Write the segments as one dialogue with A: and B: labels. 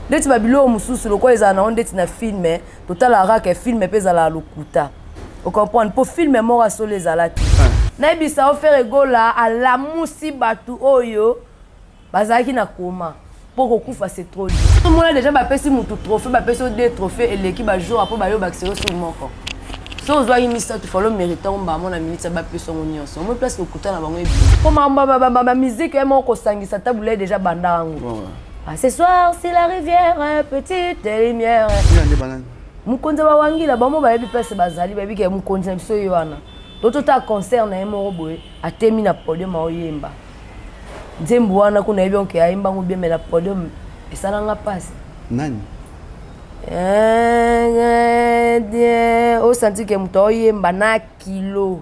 A: ndeti babilo mususu loko ezana on ndeti na film total araka film peza la lokuta o comprendre pour film mora sur les alati na bisa offert egola à la musi batu oyo bazaki na koma pour kokufa c'est trop tout le monde déjà ba pesi mutu trophée ba pesi deux trophées et l'équipe ba jour après ba yo ba sur moko so zo yi misa tu follow méritant ba mona minute ba pesi on nyonso mo place lokuta na bango ebi pour ma musique e moko sangisa tabule déjà bandango. Ce soir, c'est la rivière, petite lumière. Mukonza wa wangi la bamo ba yebi place bazali ba yebi ke mukonza biso yoana. Toto ta concert na emo boye atemi na podium oyemba. Nzembu wana kuna yebi onke ayemba ngo bien mais la podium esala nga passe.
B: Nani?
A: O senti ke muto oyemba na kilo.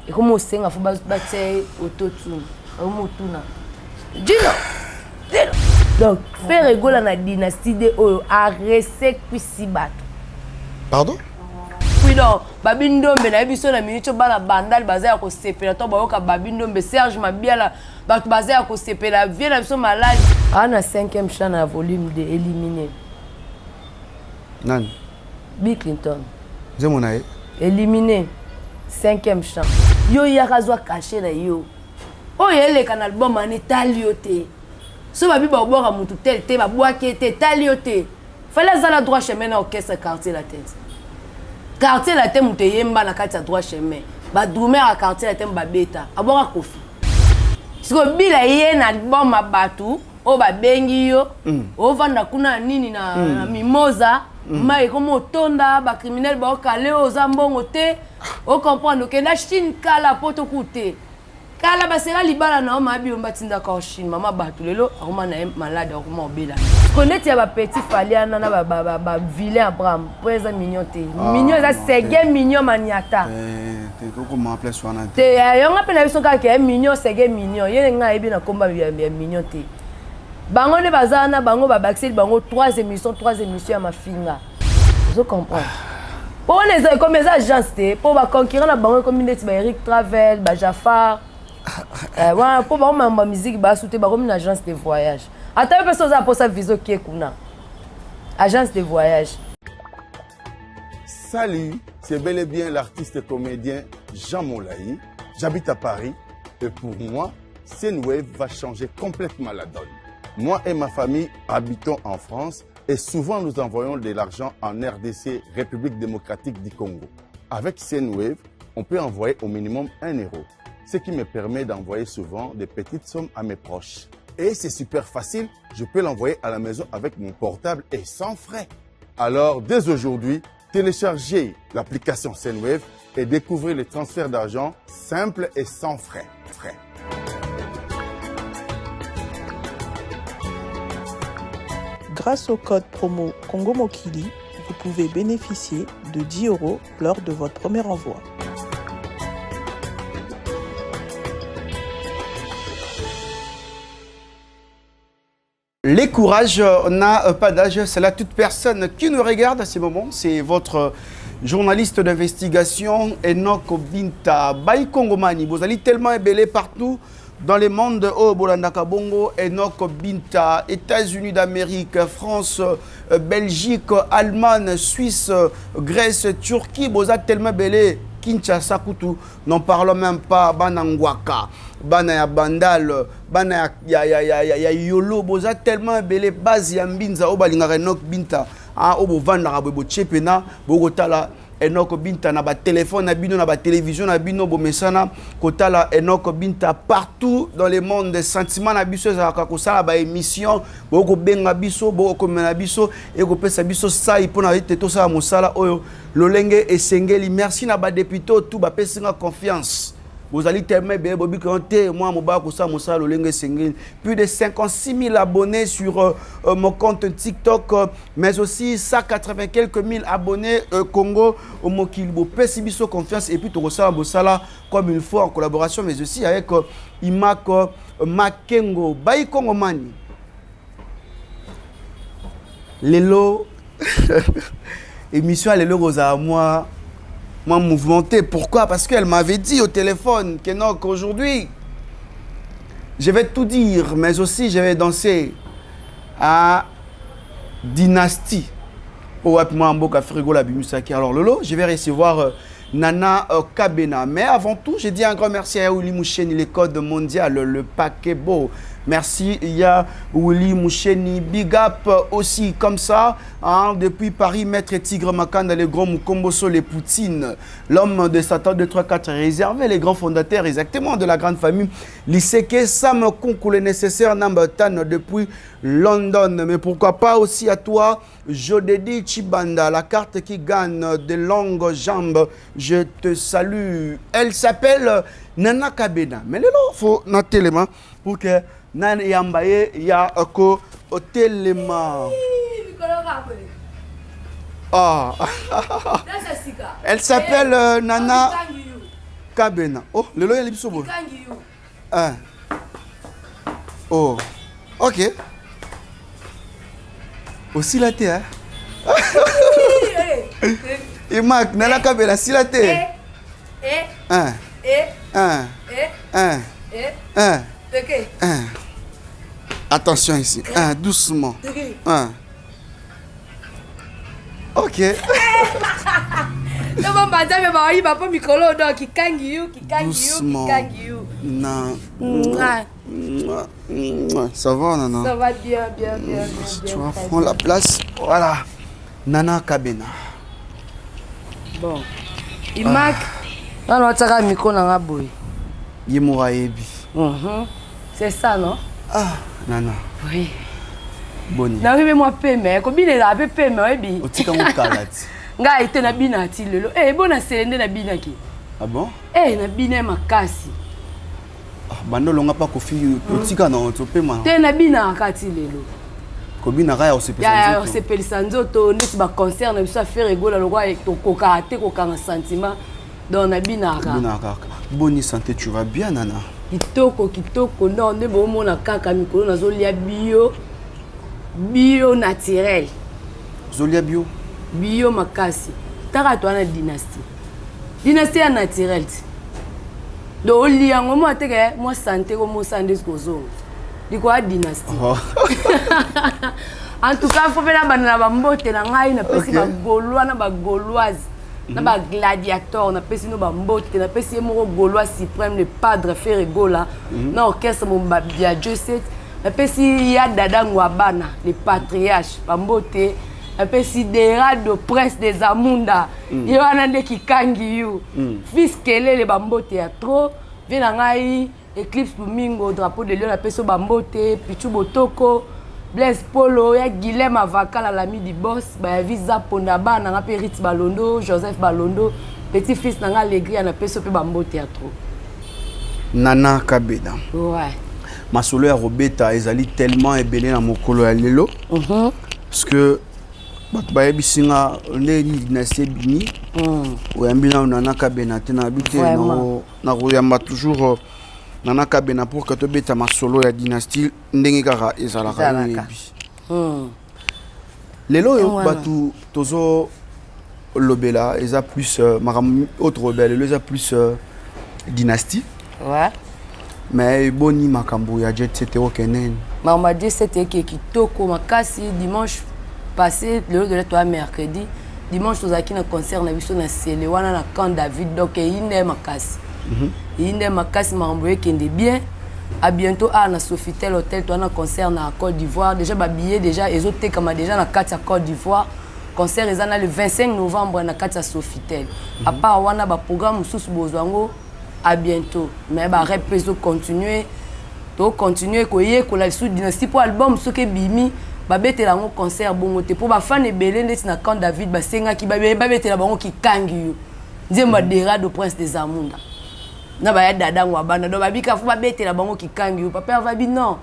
A: E como osenga fo ba tse ototu. O mutuna. Dino. Donc, faire rigoler la dynastie de Oyo a resé Kwisibat.
B: Pardon?
A: Oui, non, Babindombe, na biso na minute bala bandal basé à Kosepela, to baoka Babindombe, Serge Mabiala, basé à Kosepela, vient na biso malade. On a 5e chant à volume de éliminé.
B: Nan?
A: Bill Clinton.
B: Zemonae?
A: Éliminé. 5e chant. Yo yakazo caché na yo. Oh, yele kan album en italioté. So babi ba obora mutu tel te ba boake te talioté. Fallait za la droit chemin na orchestre quartier la tête. Quartier la tête mutu yemba na kati ya droit chemin. Ba drumer à quartier la tête ba beta. Abora kofi. Siko bila ye na album mabatu o ba bengi yo. O vanda kuna nini na mimosa. Ma ekomo tonda ba criminel ba okale o zambongo te. O comprendre que na chine kala poto koute. Kala basela libala na oma bi ombatinda ka Chine mama batulelo akoma na malade akoma obela connaître ya ba petit faliana na ba vilain Abraham poeza mignon te mignon za sege mignon maniata
B: te ko ma place wana
A: te yo nga pena biso ka ke mignon sege mignon yele nga ebi na komba ya mignon te bango ne bazana bango ba baxel bango 3 émissions ya mafinga je comprends pour les comme les agences te pour ba concurrent na bango comme ndeti ba Eric Travel ba Jafar. Voilà, pour ma musique, bah, soutenir comme une agence de voyage. Attends, personne a pour sa vision qui est kuna. Agence de voyage.
C: Salut, c'est bel et bien l'artiste et comédien Jean Molayi. J'habite à Paris et pour moi, Senwave va changer complètement la donne. Moi et ma famille habitons en France et souvent nous envoyons de l'argent en RDC, République démocratique du Congo. Avec Senwave, on peut envoyer au minimum 1 euro. Ce qui me permet d'envoyer souvent des petites sommes à mes proches. Et c'est super facile, je peux l'envoyer à la maison avec mon portable et sans frais. Alors, dès aujourd'hui, téléchargez l'application Senwave et découvrez les transferts d'argent simples et sans frais.
D: Grâce au code promo Congo Mokili, vous pouvez bénéficier de 10 euros lors de votre premier envoi.
B: Les courages n'a pas d'âge, c'est là toute personne qui nous regarde à ce moment. C'est votre journaliste d'investigation, Enoch Binta. Baï Kongomani, vous allez tellement ébélé partout dans le monde. Oh, Bolandaka Bongo, Enoch Binta, États-Unis d'Amérique, France, Belgique, Allemagne, Suisse, Grèce, Turquie. Vous êtes tellement ébélé. Kinshasa Kutu, n'en parlons même pas, Banangwaka, Banaya Bandal, Banaya Yolo, Boza tellement belé, base Yambinza, Obalinga Enoch Binta, Obo Vandara, Bobo Chepena, Bogotala, Enoch Binta, na ba téléphone, na bino, na ba télévision, na bino, Bomesana, Kotala, Enoch Binta, partout dans le monde, des sentiments, na biso, Zakakosala, ba émission, Bogo Benga biso, Bogo Menabiso, Ego Pesa biso, ça, il peut na rite, tout ça, Moussala, Oyo, Lolenge et Sengeli, merci na ba député, tout, ba Pesa confiance. Vous allez tellement bien, Bobby Kanté, moi, Moussa, Lolenge Sengeli. Plus de 56 000 abonnés sur mon compte TikTok, mais aussi 180 quelques mille abonnés Congo, au Mokilbo. Pessibiso confiance et puis tout ça, Bossala, comme il faut en collaboration, mais aussi avec Imak Makengo, Baï Kongomani. Lelo, émission Lelo Rosa, moi mouvementé. Pourquoi? Parce qu'elle m'avait dit au téléphone qu'aujourd'hui, je vais tout dire, mais aussi je vais danser à Dynastie. Au Mboka Frigo la Bimusaki. Alors Lolo, je vais recevoir Nana Kabena. Mais avant tout, je dis un grand merci à Willy Moucheni, les codes mondial, le paquet beau. Merci, il y a Willy Moucheni, big up aussi comme ça, hein, depuis Paris, Maître Tigre Makanda, les grands Mukomboso, les Poutines, l'homme de Satan de 3-4 réservé, les grands fondateurs exactement de la grande famille, Liseke, Sam Konkou, le nécessaire Nambatan depuis London. Mais pourquoi pas aussi à toi, Jodedi Chibanda, la carte qui gagne de longues jambes, je te salue. Elle s'appelle Nana Kabena. Mais là, il faut noter les mains pour que Nana Yambaye ya ko hotelema. Ah. Elle s'appelle Nana Kabena. Oh, le loyer est libre. Oh. OK. Aussi la terre. Et Mac, Nana Kabena, si la terre. Attention ici. Doucement. OK. Doucement. Non. Ça va, Nana?
A: Ça va bien.
B: Tu vas prendre la place. Voilà. Nana Kabena.
A: Bon. Imak. On va tirer le micro dans la bouille. C'est ça, non?
B: Ah, Nana.
A: Oui.
B: Boni.
A: Na oui, moi paiement. Combien de la paiement ebi?
B: Otika mukalati.
A: Nga ite na bina ti lelo. Bona selende na bina ki.
B: Ah bon?
A: Na bina makasi.
B: Ah, bando longa pa kofi otika na otopema.
A: Te na bina akati lelo.
B: Kobina raya osepelisa nzoto.
A: Ya osepelisa nzoto neti ba concert na biso affaire egola lokwa to kokate kokanga sentiment dans na bina aka.
B: Bina aka. Bonne santé, tu vas bien, Nana?
A: Kitoko non ne bo mona kaka mikolo na zolia bio naturel.
B: Zolia
A: bio makasi. Taka to na dynastie. Dynastie ya naturel. Do oli yango mo ateke mo santé ko mo sande skozo. Diko a dynastie. En tout cas, faut faire na bambote na ngai na pesi ba Gaulois na ba Gauloise. Na ba gladiateur na pesi no ba mbote na pesi mo Gaulois suprême le padre Ferregola. Na orchestre mo ba Dieu set. Na pesi ya dada ngwabana le patriarche ba mbote. Na pesi des rado prince des Amunda. Yo anande kikangi yu. Fils kelele ba mbote ya trop. Vina ngai Eclipse Domingo drapeau de Lyon na pesi ba mbote Pichu Botoko. Blaise Polo, ya Guilhem Avakala, l'ami du boss, ba visa Pondaba, nanga pe Ritz Balondo, Joseph Balondo, petit fils nanga Legri, na peso pe bambo théâtre.
B: Nana Kabena.
A: Ouais.
B: Ma solo ya Robeta ezali tellement ebelé na mokolo ya lelo. Parce que ba bisinga ne dynastie bini. Oyambi na Nana Kabena te na bité na royamba toujours Nana Kabena pour que tu beta ma solo ya dynastie ndenge kaka ezalaka yebi. Lelo yo batu tozo lobela eza plus autre rebelle eza plus dynastie.
A: Ouais.
B: Mais boni makambo ya jet c'était okenen.
A: Mama dit c'était kitoko makasi dimanche passé le de la mercredi. Dimanche tozaki na concert na biso na Selewana na Camp David donc ine makasi. Inde makasi mamboye kende bien. À bientôt à na Sofitel Hotel toi na concert na Côte d'Ivoire déjà ba billet déjà ezoté comme déjà na Côte d'Ivoire concert ezana le 25 novembre na Katia Sofitel. À part wana ba programme sous bozwango à bientôt mais ba repeso continuer ko ye ko la sous dynastie pour album soke bimi ba betela ngo concert bongo te pour ba fan ebele ndeti na Camp David ba senga ki ba betela bango ki kangi yo nzemba dera do prince des Amunda. Na ba ya dada ngwabana do babika fu babetela bango kikangi yo papa va bi non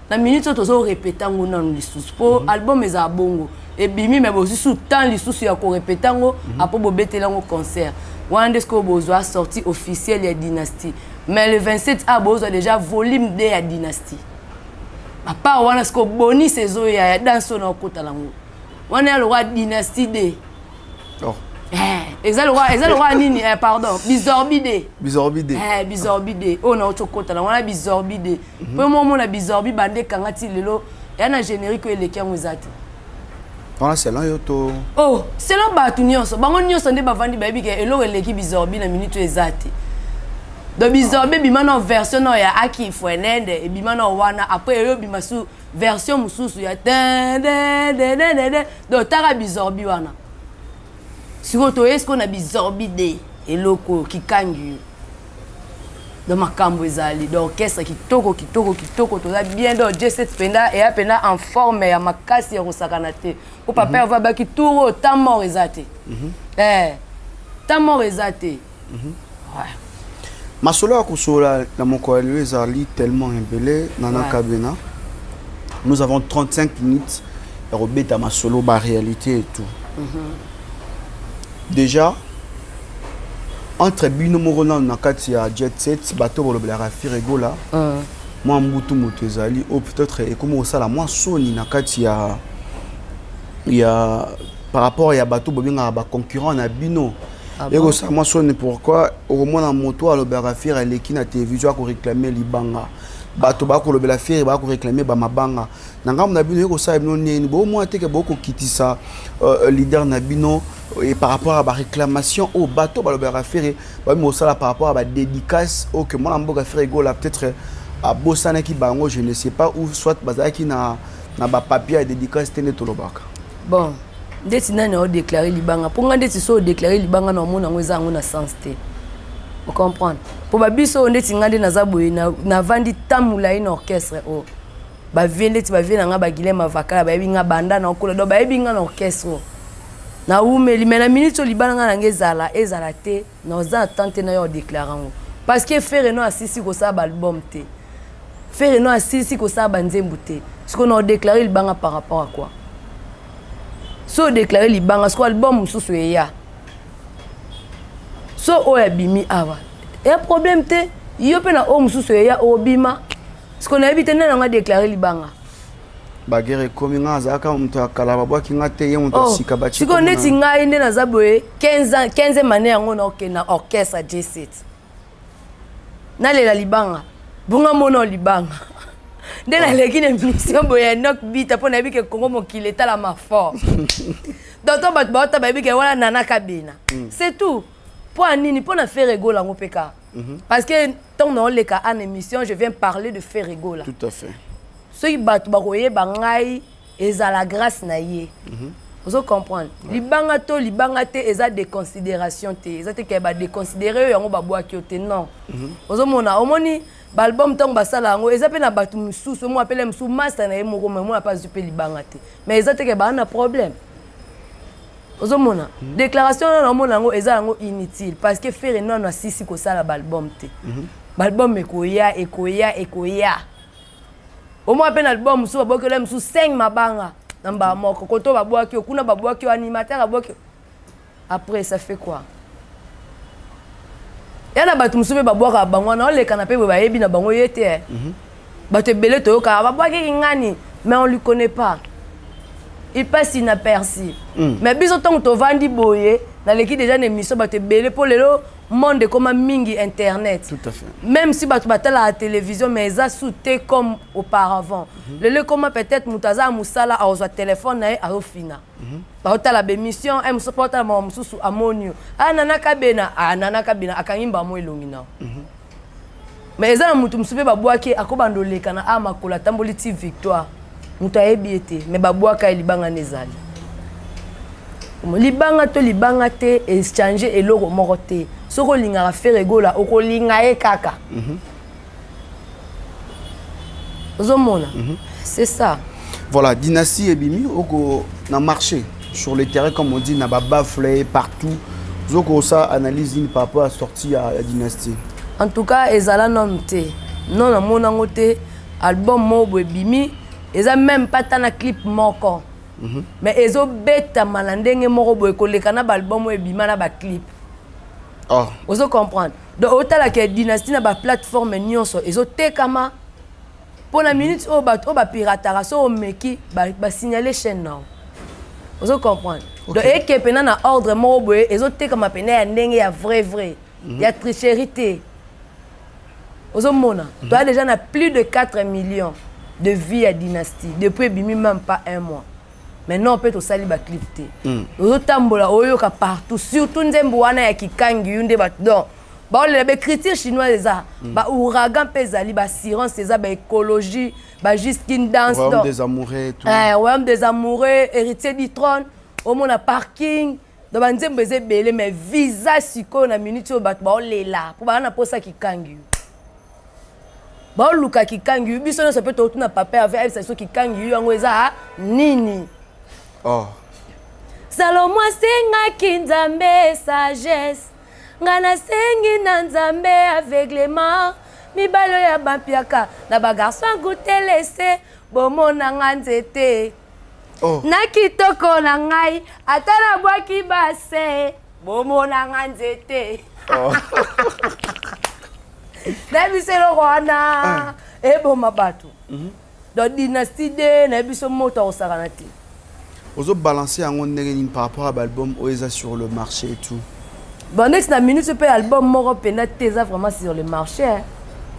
A: na minute tozo répéter ngo na lisusu po album eza bongo e bimi me bozu sous temps lisusu ya ko répéter ngo apo bo betela ngo concert wana desko bozo a sorti officiel ya dynastie mais le 27 a bozo déjà volume 2 ya dynastie papa wana sko boni saison ya danso na kota lango wana ya roi dynastie de
B: oh.
A: Ezalora nini pardon bizorbide.
B: Bizorbide.
A: On a autre côté là on a bizorbide. Pour moi on a bizorbi bande kangati lelo y a un générique qui est le zati.
B: Voilà, c'est là yoto.
A: Oh, c'est là batu nyonso. Bango nyonso nde bavandi baby ke elo eleki bizorbi na minute ezati. Do bizorbi bimana version no ya aki fwenende e bimana wana après yo bimasu version mususu ya do tara bizorbi wana. Siko to esko na bizorbi de eloko kikangi. De makambo ezali d'orchestre kitoko to bien do J7 penda et apena en forme ya makasi ya kosakana te o papa va ba kituro tamo ezate tamo ezate ouais
B: masolo akosola na moko ezali tellement embelé nana kabena nous avons 35 minutes ya robeta masolo ba réalité et tout déjà entre bino morona na kati ya jet set bato bolobela Ferrego là moi mbutu moto ezali ou peut-être et comment ça la moi soni na kati ya par rapport ya bato bobinga ba concurrent na bino et que ça moi soni pourquoi au moins na moto alobela Ferrego eleki na télévision ko réclamer libanga bato ba ko lobela Ferrego ba ko réclamer ba mabanga na ngam na bino ko ça bino nini bo moi te ke boko kitisa leader na bino et par rapport à la réclamation au bateau balobera faire par rapport à la dédicace au que moi mboka Ferrego là peut-être à Bossana qui bango je ne sais pas ou soit bazaki qui na ba papier à dédicace tene tolobaka
A: bon ndeti nani o déclarer libanga pour nga ndeti so déclarer libanga na mona ngweza ngo na sens te vous comprendre pour ba biso ndeti ngande na zaboye na vandi tamula ina orchestre o ba viende ti ba viena nga ba Guilherme Vakala ba yebinga banda na okolo do ba yebinga na orchestre na umeli mena minute libana nga ngezala ezala te na za tante na yo déclarer parce que faire no asisi ko sa album te faire no asisi ko sa banzembu te ce qu'on a déclaré libanga par rapport à quoi so déclarer libanga ce album mususu ya so o ya bimi ava et problème te yo pe na o mususu ya obima ce qu'on a évité na nga déclarer libanga
B: bagere komi nga zaka mtu akala babwa kinga te ye mtu sika bachi
A: siko neti ngai nde na zaboye 15 mane yango na okena orchestre J7 na lela libanga bunga mona libanga nde na leki na mission boye nok bita pona bike Congo mokile tala ma fort donc to bat bota ba bike wala nana kabina c'est tout pour nini pour na Ferrego la ngopeka parce que tant dans les cas en émission je viens parler de Ferrego là
B: tout à fait
A: ceux qui battent baroye bangai eza la grâce na ye vous comprendre libanga te eza des considérations te eza te ke ba déconsidérer yango ba boaki te non vous mona omoni ba album tong basala yango eza pe na batu mususu mo appelle musu master na ye moko mo na pas zupe libanga te mais eza te ke ba na problème vous mona déclaration na mona yango eza yango inutile parce que faire non na sisi ko sala ba album te ba album ekoya au moins peine album musu babokela musu 5 mabanga namba moko koto babwaki okuna babwaki animateur babwaki après ça fait quoi yana batu musu be babwaka bango na ole kana pe ba yebi na bango yete batu belé to yoka babwaki ngani mais on lui connaît pas il passe inaperçu mais biso tongo to vandi boye na leki déjà une émission batu belé pour lelo monde comme mingi internet
B: tout à fait
A: même si batu batala la télévision mais ça sauté comme auparavant le comment peut-être mutaza musala a au téléphone na a ofina batala la émission em supporta mo mususu amonio nana kabena akangimba mo elongina mais ça mutu musube babwaki akobandoleka na amakola tamboli ti victoire mutu ayebiete mais babwaka libanga nezali libanga te échanger eloko moko te soko lingaka Ferrego la okolinga e kaka ozomona c'est ça
B: voilà dynastie ebimi oko na marché sur le terrain comme on dit na babafle partout zoko ça analyse par rapport à sortie à dynastie
A: en tout cas ezala non te non na monango te album mo ebimi eza même pas tant na clip moko mais ezo beta malandenge moko boye koleka na album ebima na ba clip vous comprendre donc autant la que dynastie na ba plateforme nyonso ezo tekama pour la minute au ba piratara so o meki ba signaler chaîne na vous comprendre donc et pena na ordre moko boye ezo tekama pena ya ndenge ya vrai ya tricherie vous mona toi déjà na plus de 4 millions de vie à Dynastie. Depuis bimi même pas un mois. Maintenant on peut tout sali ba clip té. Otambola oyoka partout surtout nzembo wana ya kikangi yunde ba donc ba on les critiques chinois les a ba ouragan pezali ba sirence les a ba écologie ba juste une danse
B: royaume des amoureux tout.
A: Royaume des amoureux héritier du trône au monde à parking donc ba nzembo eze belé mais visa siko na minute o ba on les là pour ba na posa kikangi. Ba luka kikangi biso no ça peut tout na papier avec ça kikangi yango eza nini.
B: Oh.
A: Salomo senga kinzambe sagesse. Ngana sengi na nzambe aveuglement. Mibalo ya bampiaka na ba garçon goûter laisser bomona nganzete.
B: Oh.
A: Na kitoko na ngai atana bwaki base bomona nganzete.
B: Oh.
A: Na biselo wana e boma batu. Dans Dynastie de na biso moto osakana te.
B: Ozo balancer en on par rapport à l'album Oesa sur le marché et tout.
A: Bon next na minute pe album moko pena teza vraiment sur le marché.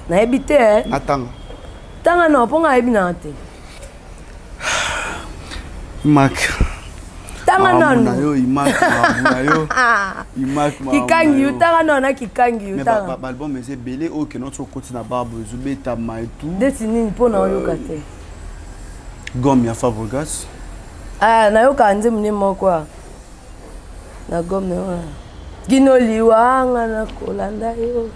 A: Na habité hein.
B: Attends.
A: Tanga non ponga habina te.
B: Mac.
A: Tanga non.
B: Yo Imak yo. Imak ma.
A: Kikangi yu tanga non na kikangi yu tanga.
B: Mais l'album est belé o que notre côté na barbe zubeta ma et tout.
A: Desini pona yo kate.
B: Gomme ya Fabregas.
A: Ah na yo kanze mne moko. Na gomme na. Ginoliwanga na kolanda yo.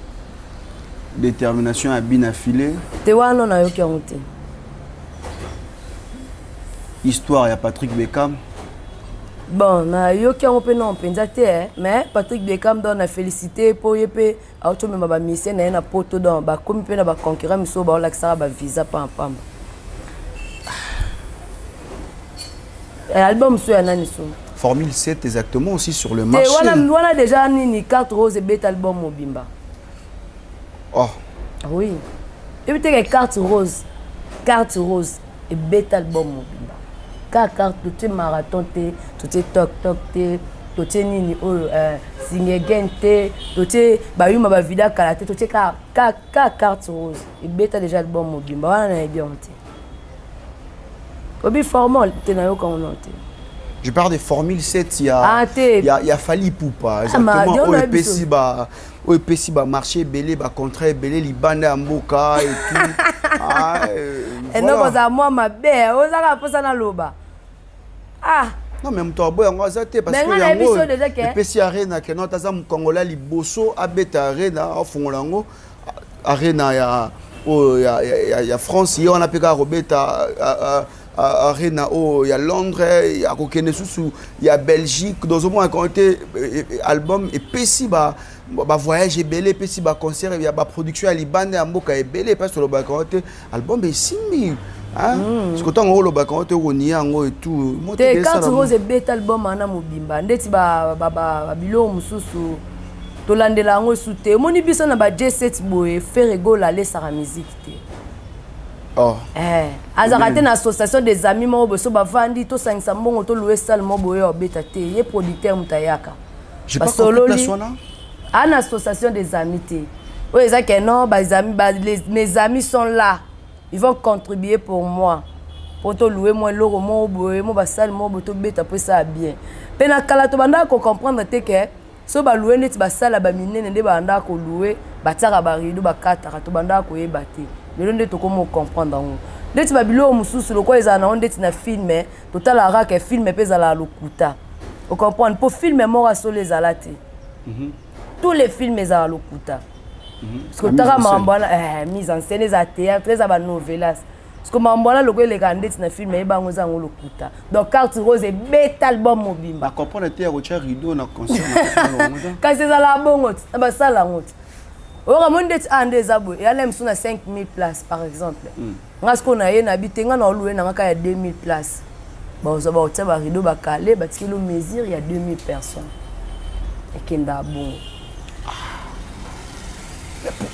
B: Détermination à bien affilé.
A: Te wana na yo kyangote.
B: Histoire ya Patrick Beckham.
A: Bon, na yo kyangope non penza te mais Patrick Beckham donne la félicité pour yepé auto me ba mission na poto dans ba komi pe na ba concurrent miso ba laksa ba visa pa pamba. Album sur un année sur.
B: Formule 7 exactement aussi sur le marché.
A: On a déjà une carte rose et bête album Mobimba.
B: Oh.
A: Oui. Et puis une carte rose et bête album Mobimba. Carte tout est marathon tout est toc tout est nini singegente tout est bayuma ba vida karaté tout est carte rose et bête déjà album Mobimba. On a bien honte. Obi formal tenayo quand on honte.
B: Je parle des Formule 7, il y a Fali Poupa, exactement, au EPC, marché, belé, contrat, belé, Liban, Amboka et tout.
A: Et non, moi, ma belle, on a pas ça dans l'oba. Ah!
B: Non, mais moi, parce que EPC Arena, que notre azam Congolais, Liboso, Abeta Arena, au Fongolango, Arena, il y a France, il y a un APK Robeta. Arena il y a Londres, il y a Kokenesusu, il y a Belgique. Dans un moment quand était album et Pessi ba voyage est belé, Pessi ba concert, il y a ba production à Liban et Amboka est belé parce que le ba quand était album est 6000. Hein? Parce que tant on le ba quand était on y a et tout.
A: Te carte rose bête album ana Mobimba. Ndeti ba bilo mususu to landela ngo sute. Moni biso na ba J7 boy faire rigole aller sa musique te.
B: Oh.
A: Azarate une association des amis mo boso ba vandi to sangisa mbongo to louer salle mo boyo obeta te ye producteur mutayaka.
B: J'ai pas compris la sona.
A: Une association des amis te. Oui, ça que non, mes amis sont là. Ils vont contribuer pour moi. Pour te louer moi l'euro mo boyo mo ba salle mo boto beta pour ça bien. Pena kala to banda ko comprendre te que so ba louer net ba salle ba minene nde ba anda ko louer ba tsaka ba rido ba kataka to banda ko yeba te. Mais on doit comment comprendre. Dès que babilo mususu loko ezana on deti na film total ara que film pesa la lokuta. On comprend pour film mora sur les alati. Tous les films ezala lokuta. Parce que tara mambona mise en scène za théâtre za ba novelas. Parce que mambona loko le kandeti na film e bango za lokuta. Donc carte rose et bête album Mobimba.
B: Ba comprendre te rocha rideau na concert.
A: Quand c'est la bongo ba sala ngoti. Ora mondet ande zabo et allem suna 5000 places par exemple. Ngasko na ye na bitenga na louer na ngaka ya 2000 places. Ba oza ba otsa ba rideau ba calé ba tikelo mesure il y a 2000 personnes. Et kenda bon.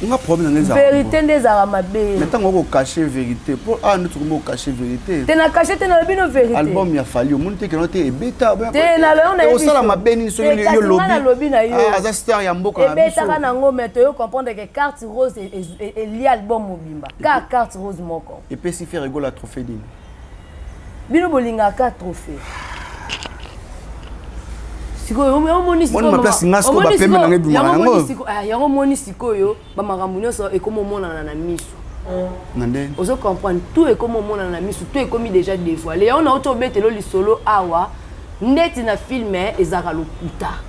B: On a problème dans les
A: vérité des aramabé.
B: Maintenant on cacher vérité. Pour nous on cacher vérité.
A: Tu n'as caché tu n'as pas de vérité.
B: Album il a fallu au monde que non te bêta.
A: Tu n'as le on a.
B: Et ça la mabeni sur le lobby. Ah ça star ya mboka na biso.
A: Et bêta na ngo mais tu comprendre que carte rose est lié album mobimba. Car carte rose moko.
B: Et puis si faire rigolo la trophée din.
A: Bino bolinga ka trophée. Sikoyo omoni sikoyo
B: mama place ngasko ba pembe na ngebi mwango
A: yango omoni sikoyo ba makambo nyonso ekomo monana na miso
B: nande
A: ozo comprendre tout ekomo monana na miso tout ekomi déjà dévoilé on a auto betelo lisolo awa ndeti na film ezaka lokuta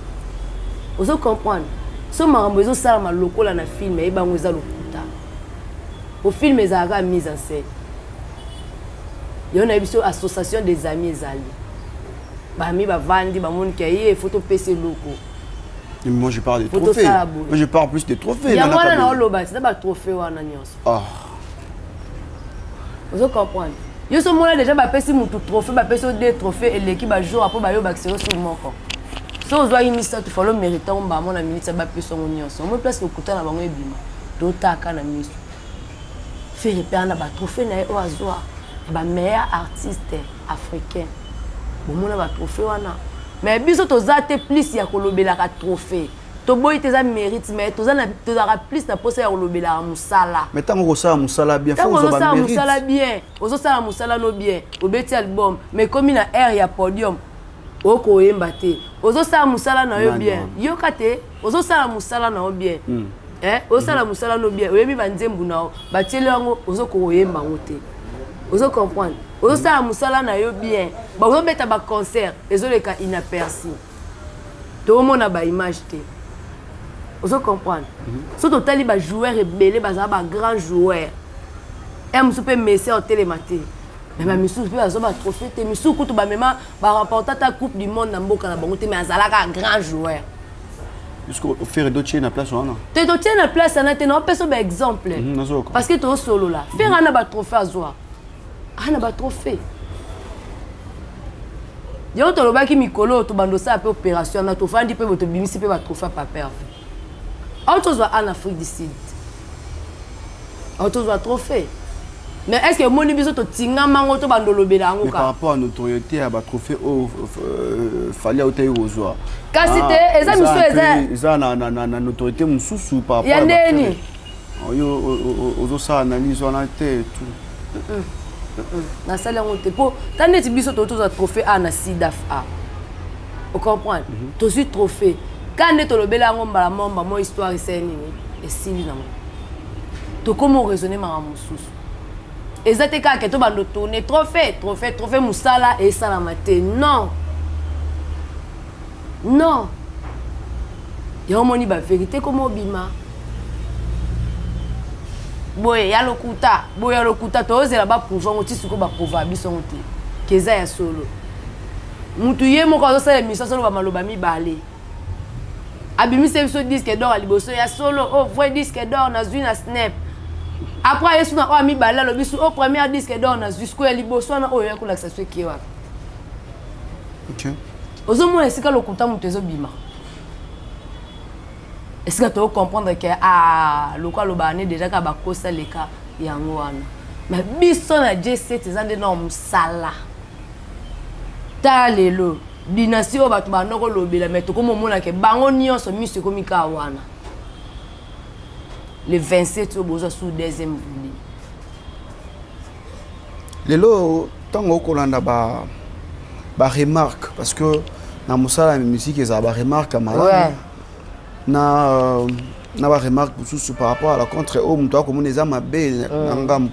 A: ozo comprendre so makambo ezo sala malokola na film e bango eza lokuta au film ezaka mise en scène yona biso association des amis ezali Bami ba vandi ba mon qui photo PC loco.
B: Moi je parle des trophées. Moi je parle plus des trophées.
A: Ya moi na loba, c'est pas trophée wana nyonso.
B: Ah.
A: Vous comprenez? Yo so mona déjà ba pesi mutu trophée, ba pesi deux trophées et l'équipe ba jour après ba yo ba xero sur moko. So zo yi misa tu follow méritant ba mon minute ba pesi on nyonso. Moi place okuta na bango ebima. Do taka na miso. Faire perdre ba trophée na o azwa. Ba meilleur artiste africain. Bomona ba trophée wana mais biso tozate plus ya kolobela ka trophée to boy teza mérite mais tozana plus na posa ya kolobela musala
B: mais tango ko sala musala bien faut zo ba mérite
A: musala bien ozo sala musala no bien obeti album mais comme na air ya podium oko yemba te ozo sala musala na yo bien yo kate ozo sala musala na yo bien ozo sala musala no bien oyebi banzembu na ba tiele yango ozo ko yemba ngote ozo comprendre ozo sala musala na yo bien ba ozo beta ba concert ezoleka inaperçu to mona ba image te ozo comprendre so totali ba joueur ebele baza ba grand joueur musu pe messer au télématé mais ba misu pe azo ba trophée te misu kutu ba mema ba remporter ta coupe du monde na mboka na bango te mais azalaka grand joueur
B: jusqu'au faire d'autres na place wana
A: te d'autres na place na te non peso ba exemple parce que to solo là faire ana ba trophée azwa ana ba trophée yo to lobaki mikolo to bandosa pe opération na to fandi pe boto bimisi pe ba trophée pa perdre auto zo en Afrique du Sud auto zo trophée mais est-ce que moni biso to tinga mango to bandolobela ngo ka
B: par rapport à notoriété à ba trophée au fallait au tayo zo
A: kasi te eza miso
B: eza na notoriété mususu par rapport
A: ya ndeni
B: yo ozo sa analyse on a été tout
A: na sala ngote po taneti biso to za trophée a na SIDAF a o comprendre to si trophée quand ne to lobela ngo mbala momba mo histoire iseni et sili na mo to comment raisonner ma mususu ezate ka ke to bando tourner trophée musala et sala maté non yo moni ba vérité comme obima boye ya lokuta to ozela ba pouvoir ngoti suko ba pouvoir biso ngoti keza ya solo mutu ye moko azosala mission solo ba maloba mibale abimise biso disque d'or aliboso ya solo oh vrai disque d'or na zui na snap après yesu na o mibale lo biso au premier disque d'or na jusqu'au ya liboso na o ya kula ksaso kiwa
B: OK
A: ozomo esika lokuta mutu ezobima est-ce que tu comprendre que local bane déjà ka ba kosa leka yango wana mais biso na J7 ezande na musala ta lelo dynastie obatu ba noko lobela mais to komo mona ke bango nyonso miso komi ka wana le 27 obozo sous deuxième volet
B: lelo tango kolanda ba remarque parce que na musala musique eza ba remarque malade na ba remarque sous par rapport à la contre homme toi comme les ama be ngam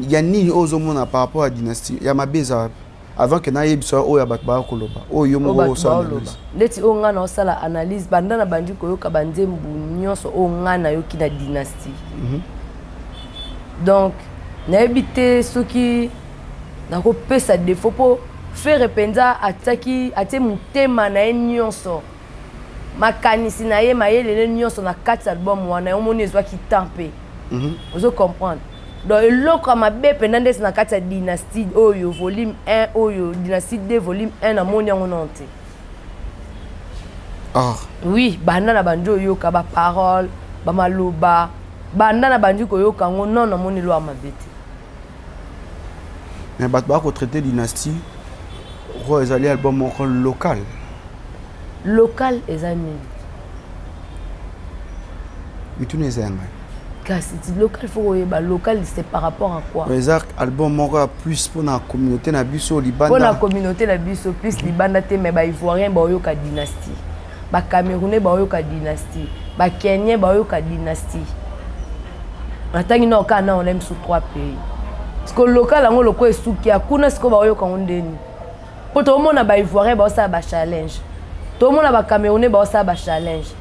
B: ya nini ozo mona par rapport à dynastie ya mabeza avant que na yebisa o ya batba koloba o yo mo so
A: leti o ngana osala analyse banda na bandi koyoka banzembu nyonso o ngana yoki na dynastie donc na ebité soki na ko pesa défaut po faire repenza ataki até mutema na nyonso makanisi na ye mayelele nyonso na 4 album wana omoni ezwa ki tampe ozo comprendre donc eloko mabe penande na 4 dynastie oyo volume 1 oyo dynastie 2 volume 1 na moni yango nonte oui banda na banjo oyo ka ba parole bamaloba banda na bandi koyoka ngo non na moni lo amabete.
B: Mais bato ba ko traiter dynastie ro ezali album moko local.
A: Local ezami.
B: Mitune zenga.
A: Kasi local faut yeba local c'est par rapport à quoi?
B: Les album moko plus pour la communauté na biso libanda.
A: Pour la communauté na biso plus libanda te mais ba ivoirien ba yoka dynastie. Ba camerounais ba yoka dynastie. Ba kenyan ba yoka dynastie. Atangi na okana on aime sous 3 pays. Parce que local ngo loko esuki akuna siko ba yoka ndeni. Po to mona ba ivoirien ba sa ba challenge. To mona ba camerounais ba sa ba challenge.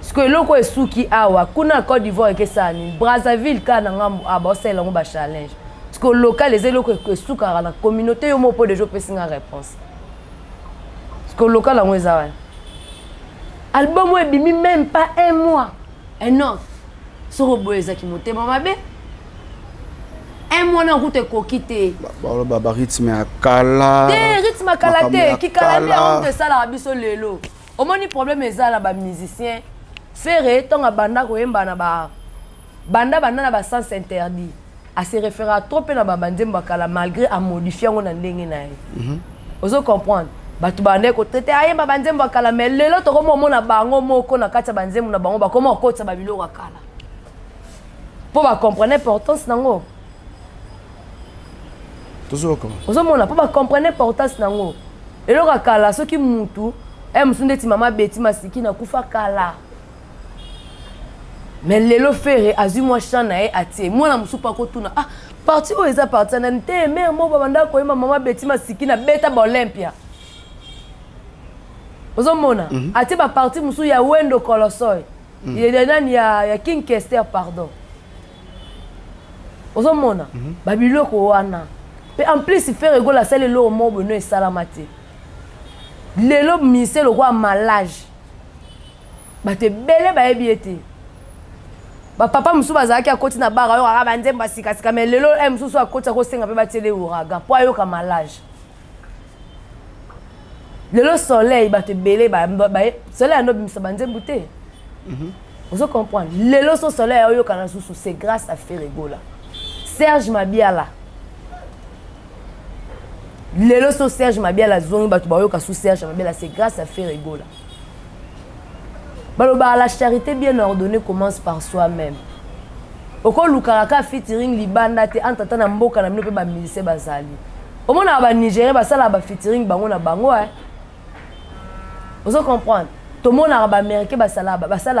A: Parce que loko esuki awa kuna Côte d'Ivoire ke sani Brazzaville kana ngambo aba osela ngo ba challenge. Parce que local les loko esuka na communauté yo mo po déjà pesi nga réponse. Parce que local ngo ezawa. Album we bimi même pas un mois. Un an. Sorobo ezaki motema mabe. Un mois na route kokite.
B: Ba rythme akala.
A: Te rythme akala te ki kala te on te sala biso lelo. Omoni problème ezala ba musicien. Faire tonga banda koyemba na ba banda na ba sens interdit. A se référer à trop na ba bandemba kala malgré à modifier on ndenge na ye. Ozo comprendre. Batu bande ko tete ayemba bandemba kala mais lelo to komo mona bango moko na kati bandemba na bango ba komo okotsa ba biloko kala. Pour ba comprendre l'importance nango. Ozo mona pour ba comprendre l'importance nango. Eloko kala soki mutu musunde ti mama beti masiki na kufa kala. Mais lelo fere azu moi chana e atie moi na musupa ko tuna parti o eza parti na nte mère mo babanda ko yema mama beti masiki na beta ba Olympia. Ozo mona atie ba parti musu ya Wendo Kolosoi. Il est nani ya King Kester pardon. Ozo mona ba biloko wana. Pe en plus il fait rigoler celle lo mo bono e salamate. Lelo mise le roi malage. Ba te belé ba ebiete. Ba papa musu bazaki akoti na bara yo araba nzemba sika sika mais lelo musu akoti ko senga pe ba tele ouragan po ayo ka malage. Lelo soleil ba te belé ba soleil no bimisa banzembu te. Vous comprenez? Lelo so soleil ayo kana susu c'est grâce à Ferregola. Serge Mabiala. Lelo so Serge Mabiala zongi batu ba yo ka sous Serge Mabiala c'est grâce à Ferregola. La charité bien ordonnée commence par soi-même. Oko lukaraka featuring libanda te antata na mboka na minope ba milise bazali. Omona ba Nigeria ba sala ba featuring bango na bango Vous comprenez? Tout le monde a ba américain ba sala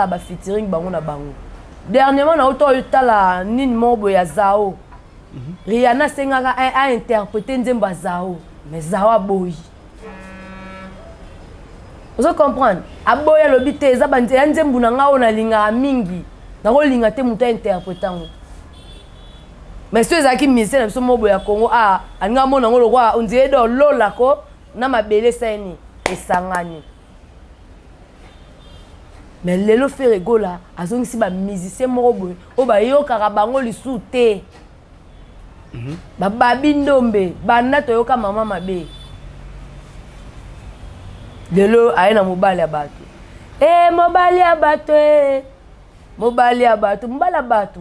A: ba featuring bango na bango. Dernièrement na auto yotala nini mobo ya Zao. Rihanna sengaka a interprété nzemba Zao, mais Zao aboyi. Vous comprenez? Aboya lobite eza bande nzembu na ngao na linga mingi. Na ko linga te muta interprétant. Mais ceux qui misent na biso mobo ya Congo anga mona ngolo kwa onzie do lola ko na mabele seni esangani. Mais lelo Ferregola azongisi ba musicien moko boy o ba yoka bango lisu te. Ba babi ndombe banda to yoka mama mabe. Lelo aina mobali ya bato. Mobali ya bato mobali ya bato mbala bato.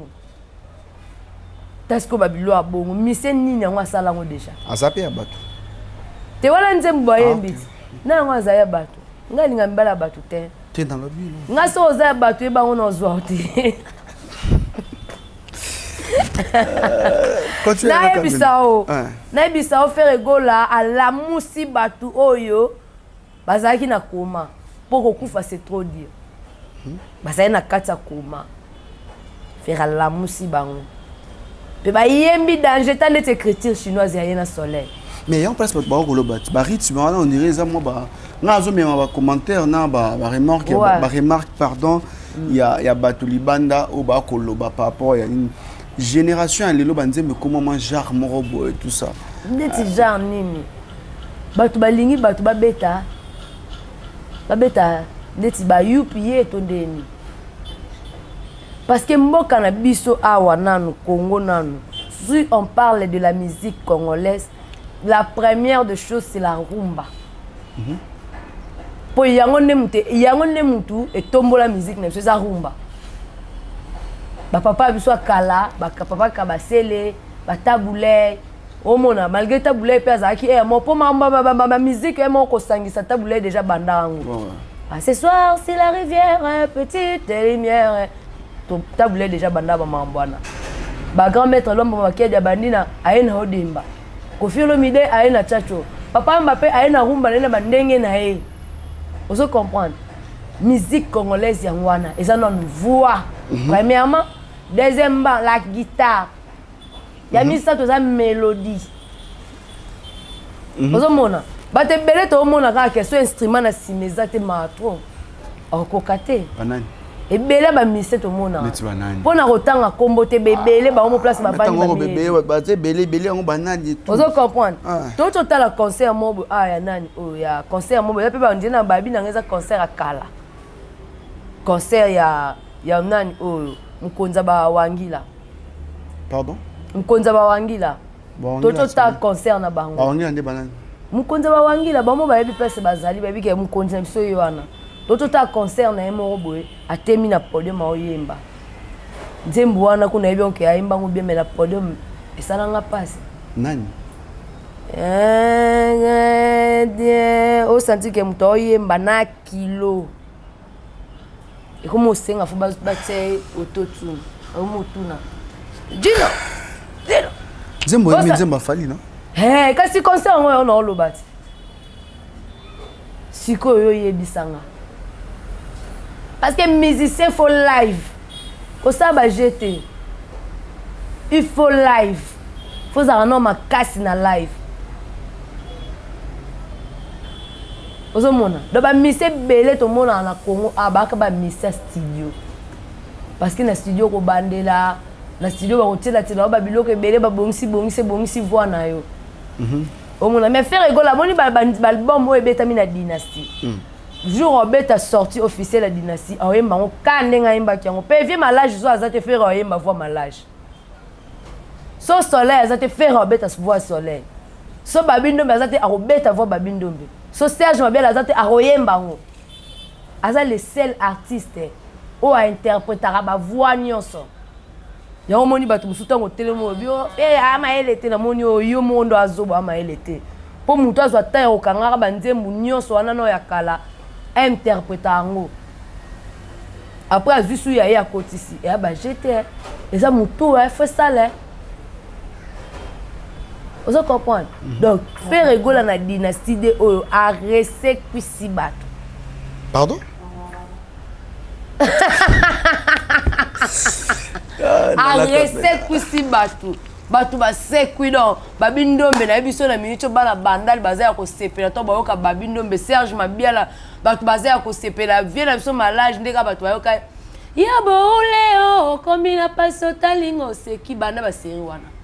A: Tasko babilo abongo mise nini yango asala ngo deja.
B: Azape ya bato.
A: Te wala nzembo ayembiti. Na yango azaya bato. Nga linga mbala bato te.
B: Te dans le but.
A: Nga so ozaya bato eba ngo nozwa te. Na ebisao. Na ebisao Ferregola ala musi bato oyo. Bazaki na koma poko kufa c'est trop dire. Bazaki na kata koma. Faire la musi bango. Pe ba yembi danger tant d'être écriture chinoise ya na soleil.
B: Mais on passe pas au lobat. Ba rythme on dirait ça moi ba na zo même ba commentaire na ba remarque pardon il y a batu libanda au ba ko loba par rapport il y a une génération les lobanze mais comment man genre morobo et tout ça.
A: Ndeti genre nini. Batu balingi batu babeta. Babeta ndeti ba yupiye to ndeni. Parce que mboka na biso awa nanu Congo nanu. Si on parle de la musique congolaise, la première des choses c'est la rumba. Po yango ne mutu et tombo la musique na c'est la rumba. ba papa biso kala ba papa kabasele ba taboulé omona malgré taboulé pe azaki mo po ma musique mo ko sangisa taboulé déjà bandango ce soir c'est la rivière petite lumière taboulé déjà banda ba mambwana ba grand maître l'homme ba kia bandina aina odimba Koffi Olomide aina chacho papa Mbappé aina rumba nene bandenge na ye ozo comprendre musique congolaise yangwana eza non voix premièrement deuxièmement la guitare ya misa to za mélodie ozo mona bate belé to mona ka question instrument na simeza te matro okokate
B: banani
A: ebele ba mise to mona pona kotanga kombo te bebele ba mo place ba bani
B: ba bebele ba te belé ngo banani tout
A: ozo comprendre to tala concert mobo ya nani o ya concert mobo ya pe ba ndina babi na ngeza concert akala concert ya nani o Mkonza ba wangila
B: pardon
A: Mkonza ba wangila to ta concert na bango
B: wangila nde banani
A: Mkonza ba wangila ba mo ba yebi place bazali ba bi ke Mkonza biso yoana to ta concert na emo boye atemi na podium oyemba nzembo wana kuna yebi onke ayemba ngo bien mais la podium esala nga passe
B: nani
A: o senti ke muto oyemba na kilo e como senga fo batse ototu o mutuna dino
B: Nzembo fali non
A: kasi concert ngo ona olobati siko yo yebisanga parce que musicien faut live ko ça ba jeter il faut live faut ça non ma casse na live ozo mona do ba mise belé to mona na Congo abaka ba mise studio parce que na studio ko bandela na studio ba kotela tela ba biloko belé ba bongisi voix na yo o mona mais faire rigola moni ba album mo ebetami na dynastie jour obeta sortie officielle la dynastie oyemba ngo kandenga yemba kyango pe vie malage zo azate faire oyemba voix malage so soleil azate faire obeta voix soleil so babindombe azate arobeta voix babindombe so Serge Mabel azate aroyemba ngo aza le seul artiste o a interprétera ba voix nyonso ya omoni batu musutango telemo bio ama elete na moni yo mondo azobo ama elete po mutu azwa ta okangaka banzembu nyonso wana no ya kala interpréter ngo après azusu ya ya kotisi et ba jeter eza mutu fait ça là vous comprenez donc faire rigoler na dynastie de oyo a rese kwisi bato
B: pardon
A: a rese kwisi bato ba sekwi donc babindombe na biso na minute bana bandal bazaya ko sepela to bayoka babindombe Serge Mabiala bato bazaya ko sepela vie na biso malage ndeka bato bayoka ya boleo kombina paso talingo seki banda ba série wana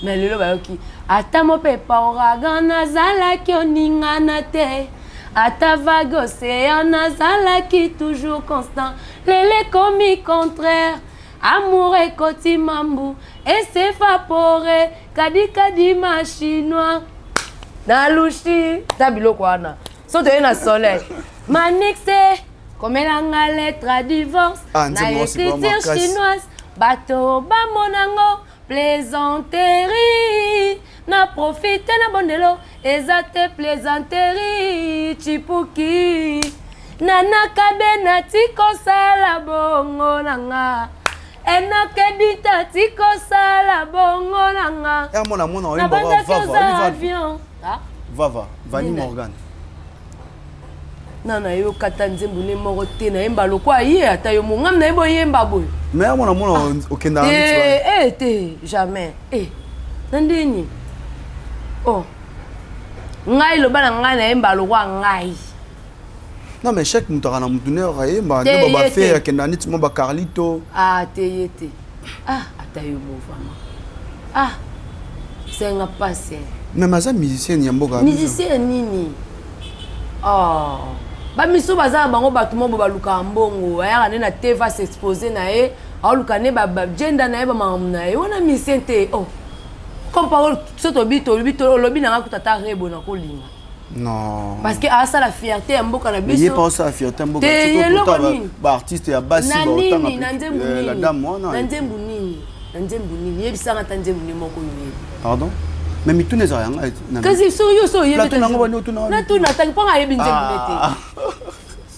A: mais lelo bayoki ata mopepa oragan nazalaki oningana te ata vague océan nazalaki toujours constant lele komi contraire amour ekoti mambu et s'évaporer kadi machinois na lushi tabiloko wana so te na soleil manixe komelanga lettre à divorce na écriture chinoise bato bamonango plaisanterie na profite na bondelo ezate plaisanterie chipuki nana kabe na tiko sala bongo nanga enoke dita tiko sala bongo nanga
B: mona vava Vani Morgan
A: nana yo kata nzembo ne moko te na yemba lokwa ye ata yo mongam na yebo yemba boy
B: mais mona okenda
A: te jamais nandeni oh ngai lo bana ngai na yemba lokwa ngai
B: non mais chaque mutu na mutu ne yemba ne ba faire kenda niti mo ba Carlito
A: te ata yo mo vraiment c'est un passé
B: mais maza musicien yamboka
A: musicien nini ba miso baza bango batu mo baluka mbongo ayaka ne na TV s'exposer na ye aluka ne ba gender na ye ba mamu na ye wana misente comme parole soto bito lobi na ngakutata rebo na kolinga
B: Non.
A: Parce que ça la fierté à mboka na biso.
B: Il y a pas ça la fierté à mboka. Bah artiste ya basi ba autant la dame moi non.
A: Nzembu nini. Yebisa ngata nzembu ni moko yoye.
B: Pardon? Mais mi tune za yanga.
A: Kasi so yo so yebita.
B: Plateau nango bani otuna.
A: Na tuna tangi ponga yebi nzembu lete.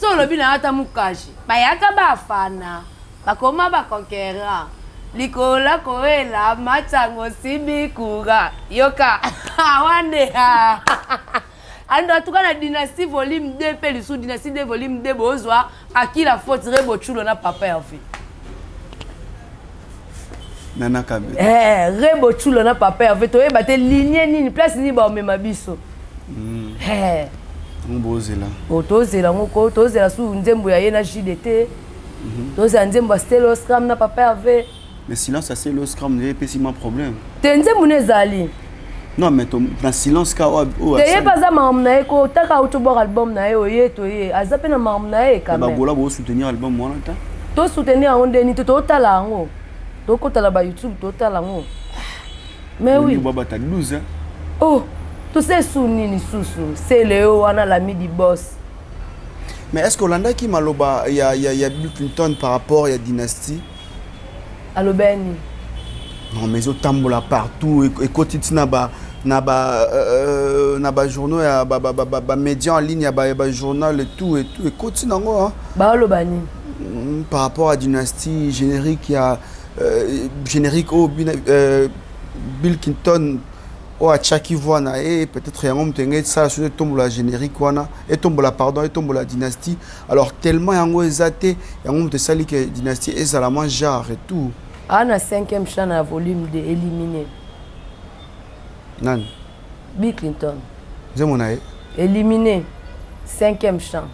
A: So lobi na ata mukashi. Bayaka bafana. Bakoma bakonquérant. Likola koela machango sibi kuga. Yoka. Wande ha. En tout cas, la dynastie volume 2, puis le sous dynastie 2 volume 2, bozwa à qui la faute rebo chulo na papa en fait.
B: Nana kabe.
A: Rebo chulo na papa en fait. Toi bate ligne ni place ni ba mema biso.
B: On bozela.
A: Otozela ngoko, tozela sous nzembo ya yena JDT. Tozela nzembo stelo scram na papa avait.
B: Mais silence ça c'est le scram n'est pas si mon problème.
A: Te nzembo nezali.
B: Non mais dans silence ka o.
A: Te pas za mam na eko taka autobor album na yo ye azape na mam na e quand même.
B: Ba gola bo soutenir album moi là.
A: To soutenir on deni to tala ngo. To kotala ba YouTube to tala ngo. Mais oui.
B: Baba ta 12 hein.
A: Oh, tu sais sounini susu, c'est Léo wana l'ami du boss.
B: Mais est-ce que Hollanda qui maloba il y a Bill Clinton par rapport à Dynasty?
A: Allo Benny.
B: Non mais otambola partout et quotidien na ba journaux ya ba médias en ligne ya ba journal et tout et quotidien ngo hein.
A: Ba allo bani.
B: Par rapport à Dynasty générique il y a générique Bill Clinton ou à Chucky Voana et peut-être un homme tenait ça sur tombe la générique wana et tombe la pardon et tombe la dynastie alors tellement yango ezaté yango te sali que dynastie et ça la mange genre et tout
A: ana 5e chant à volume de éliminé
B: nan
A: Bill Clinton
B: zemonae
A: éliminé 5e chant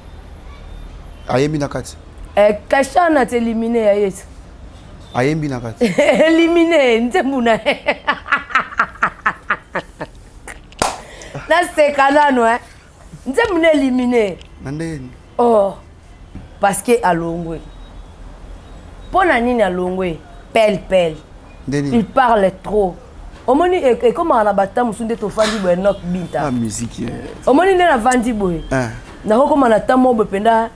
B: ayembi nakati
A: kachana te éliminé ayet
B: ayembi nakati
A: éliminé nzembuna na c'est canano hein nzembuna éliminé
B: nandeni
A: oh parce que alongwe pona nini alongwe pelle il parle trop omoni et comme on a battu musunde to fandi bo nok binta
B: ah musique
A: omoni na vandi boy na ko comme na tamo bo penda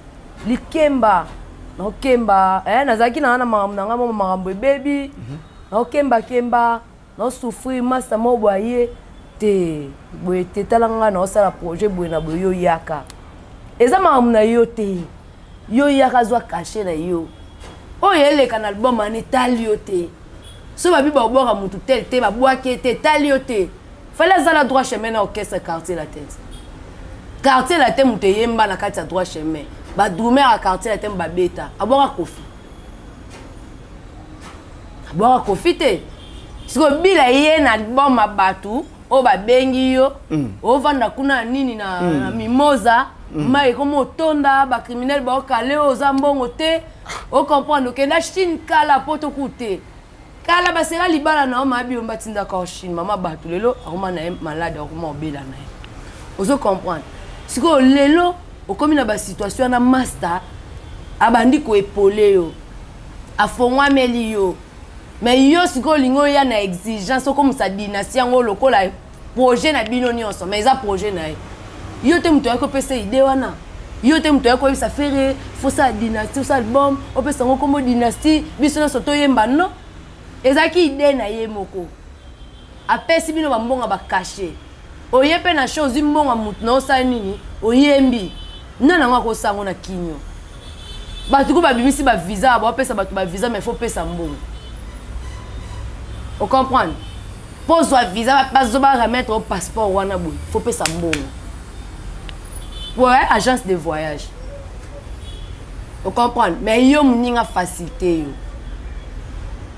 A: likemba na kemba nazaki na na makambo baby na kemba na souffrir masa mo boye te boye te talanga na osala projet boye na boyo yaka eza makambo na yo te yo yaka zwa caché na yo oyo eleka na album ani tali yo te so babi baboka mutu tel te babwaki te tali yo te fallait azala droit chemin na orchestre quartier la tête mutu yemba na kati ya droit chemin ba drumer à quartier la tête babeta aboka kofi te siko bila ye na album abatu o ba bengi yo o vanda kuna nini na mimosa mai comme otonda ba criminel ba okale o zambongo te o comprendre que na Chine kala poto kute kala ba sera libala na o mabi omba tinda ka Chine mama batu lelo akoma na malade akoma obela na ye ozo comprendre siko lelo okomi na ba situation na master abandi ko épauler yo afongwa meli yo mais yo siko lingo ya na exigence comme sa dynastie ngo lokola projet na bino nyonso mais ça projet na yo te muto yako pesa idée wana yo te muto yako bisa faire faut ça dynastie ça album o pesa ngo comme dynastie biso na soto yemba non ezaki idée na ye moko apesi bino ba mbonga ba caché oyepe na chose mbonga mutu na osa nini oyembi nana ngako sango na kinyo batu ko ba bimisi ba visa ba pesa batu ba visa mais faut pesa mbongo. On comprend. Pour soit visa, pas remettre au passeport wana boy. Faut payer ça bon. Ouais, agence de voyage. On comprend. Mais yo mninga facilité yo.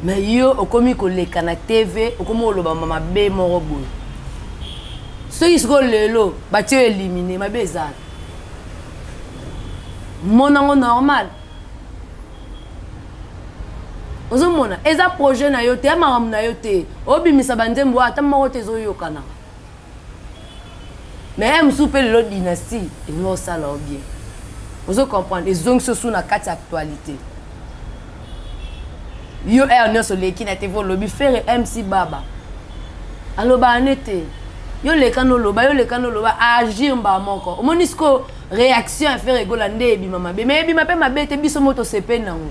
A: Mais yo okomi ko le kana TV, okomo lo ba mama be moro boy. Ceux qui sont lelo, ba tu éliminer ma bezal. Monango normal. Ozomona eza projet na yo te amaram na yo te obimisa banzembo ata moko te zoyokana mais msupe le dynastie ino sala bien ozo comprendre ezong sosu na kati actualité yo nyonso leki na TV lobi faire MC Baba aloba anete Yo le kano agir mba moko. Omonisko réaction à faire rigola ndebi mama be. Mais bima pe mabe te biso moto sepe nango.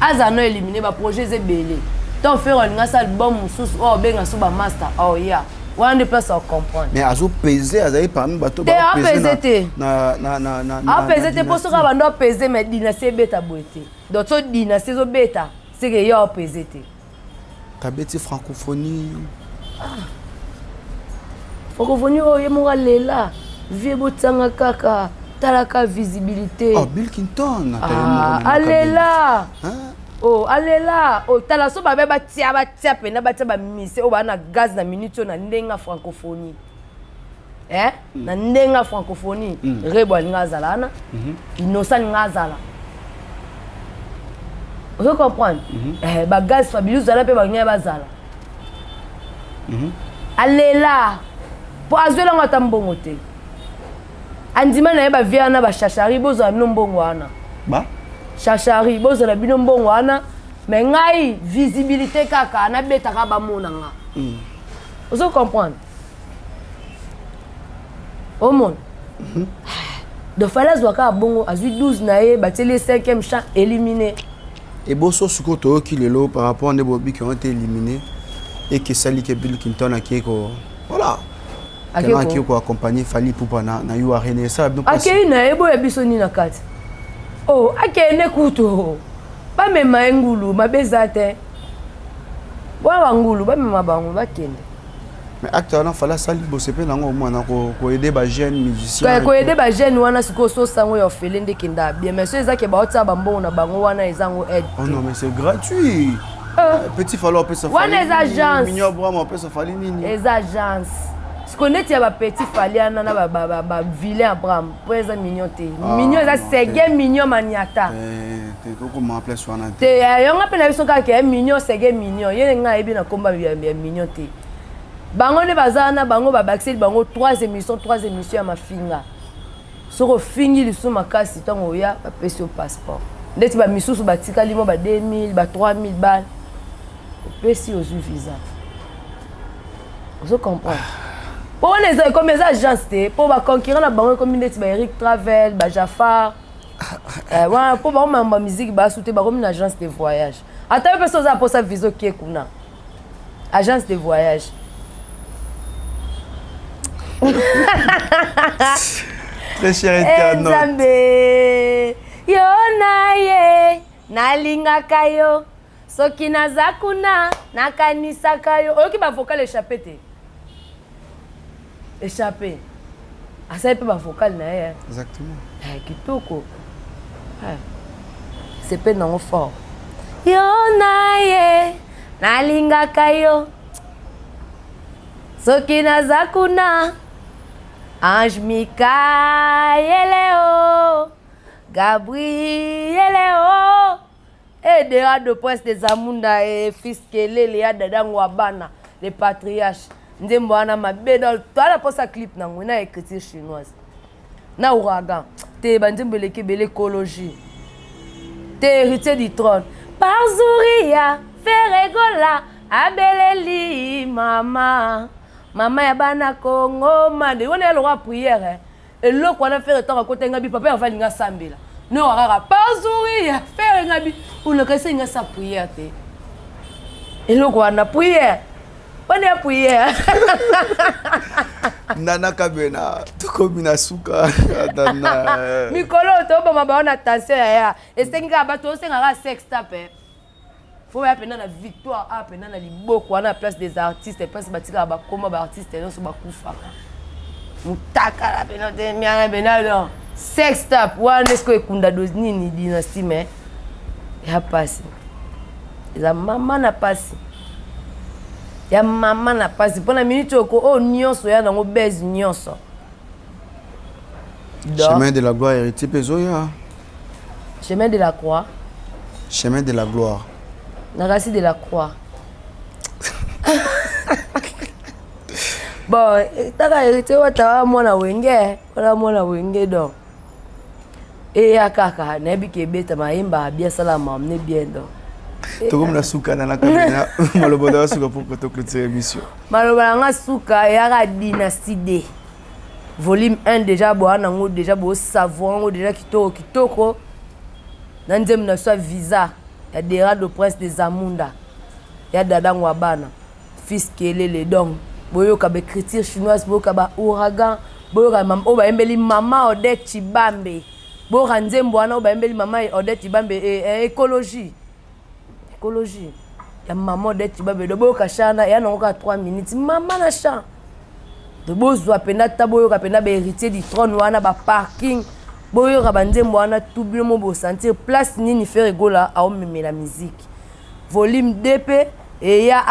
A: Azano éliminer ba projet zebele. Tant faire un album sous oh benga sous ba master. Oh yeah. One de place à comprendre.
B: Mais azo peser azaï parmi bateau
A: ba peser
B: na
A: peser pour ce ka bando peser mais dynastie beta boité. Donc so dynastie zo beta, c'est que yo peser te.
B: Kabeti francophonie.
A: Francophonie o yemonga lela. Vie botanga kaka, talaka visibilité.
B: Oh Bill Clinton.
A: Allez là. Oh, allez là. Oh, tala so ba tia pena ba tia ba mise o ba na gaz na minute na ndenga francophonie. Na ndenga francophonie. Rebo ngazala na. Innocent ngazala. Vous comprenez? Ba gaz fabilu zala pe ba nya ba zala. Allez là. Po azwela ngata mbongo te. Andima na ba viana ba chachari bozo amino mbongo wana.
B: Ba?
A: Chachari bozo na bino mbongo wana. Mais ngai visibilité kaka na betaka ba monanga. Vous comprenez? Au monde. De falaise waka bongo azui 12 na ye bateli 5e champ éliminé.
B: Et bosso suko to ki lelo par rapport à des bobby qui ont été éliminés et que Sali ke Bill Clinton a qui ko voilà. Akeko qui ko accompagner Fali Poupa na yo arena ça bien passé.
A: Akei na ebo ya bisoni na kati. Oh, akene kuto. Ba mema ngulu mabeza te. Wa ngulu ba mema bango ba kende.
B: Mais acteur na fala Sali bo sepe nango mwana ko aider ba jeune musicien.
A: Ko aider ba jeune wana siko so sango yo felende kenda bien mais so ezake ba otsa ba mbongo na bango wana ezango aide.
B: Oh non mais c'est gratuit. Petit fallo peut se faire.
A: Wana les agences.
B: Mignon bramo peut se faire nini.
A: Les agences. Ce qu'on est, il y a ba petit faliana na ba vilain Abraham. Pour les mignon te. Mignon ça c'est mignon maniata.
B: T'es comment appeler ça na.
A: Te yo ngapela biso ka ke mignon c'est mignon. Ye nga ebi na komba mignon te. Bango ne bazana bango ba baxel bango 3 émissions ya mafinga. Soko fingi lisu makasi tango ya ba pesi au passeport. Ndeti ba misusu ba tikali mo ba 2000 ba 3000 balles. Pesi aux visa. Vous comprenez? Pour les comme les agences pour ba concurrent na bango comme ndeti ba Eric Travel, ba Jafar. Ouais, pour ba ma musique ba souté ba comme une agence de voyage. Attends personne ça pour sa visa qui est kuna. Agence de voyage.
B: Très cher internaute.
A: Nzambe yo naye nalinga kayo soki nazakuna nakanisa kayo oyoki ba vocal échappé te échappé asa pe ba vocal na ye
B: Exactement.
A: Kitoko c'est pe nango fort yo naye nalinga kayo soki nazakuna Ange Mikaeleo, Gabrieleo, et des rats de presse des Amunda et fils Kelele, les Adadang Wabana, les patriarches. Ndemboana ma bédol, toi la poste à clip na ngona écriture chinoise. Na ouragan, te bandembeleke bel écologie. Te héritier du trône. Par Zouria, Ferregola, Abeleli, maman. Maman ya bana Congo mande on est le roi prière et le qu'on a fait temps à côté ngabi papa va linga sambela no rara pas souri ya faire ngabi on le kase nga sa prière te et le qu'on a prière on est prière
B: Nana kabena to komina suka dana
A: mikolo to ba ba on attention ya et senga ba to senga sex tape faut appeler na victoire appeler na liboko na place des artistes place batika ba koma ba artistes non so ba kufa mutaka la penote miana benado sex tap one est-ce que kunda dozni ni dynastie mais ya passe la maman na passe ya maman na passe pendant minute ko o nyonso ya nango base nyonso
B: chemin de la gloire héritier pezoya
A: chemin de la croix
B: chemin de la gloire
A: Narasi de la croix. Bon, taka hérité wata mwana wenge do. E ya kaka na bi ke beta maimba bia salama amne bien do.
B: Tokom la souka na kabina maloboda souka pour que tu clôtures l'émission.
A: Maloboda nga souka ya dynastie D. Volume 1 déjà boa nango déjà bo savoir déjà kitoko. Nanzem na soit visa ya Dera de prince des Amunda. Ya dada ngwabana. Fils Kelele donc boyo ka écriture chinoise boyo ka ba ouragan boyo ka mam o ba embeli mama Odette Chibambe. Bo ranzembo wana o ba embeli mama Odette Chibambe écologie. Écologie. Ya maman Odette Chibambe do boyo ka chana ya nango ka 3 minutes maman na chan. De bozo apenda taboyo ka penda ba héritier du trône wana ba parking. Boyo ka banzembo wana tout bien mo bo sentir place nini faire gola a omeme la musique. Volume DP et il y a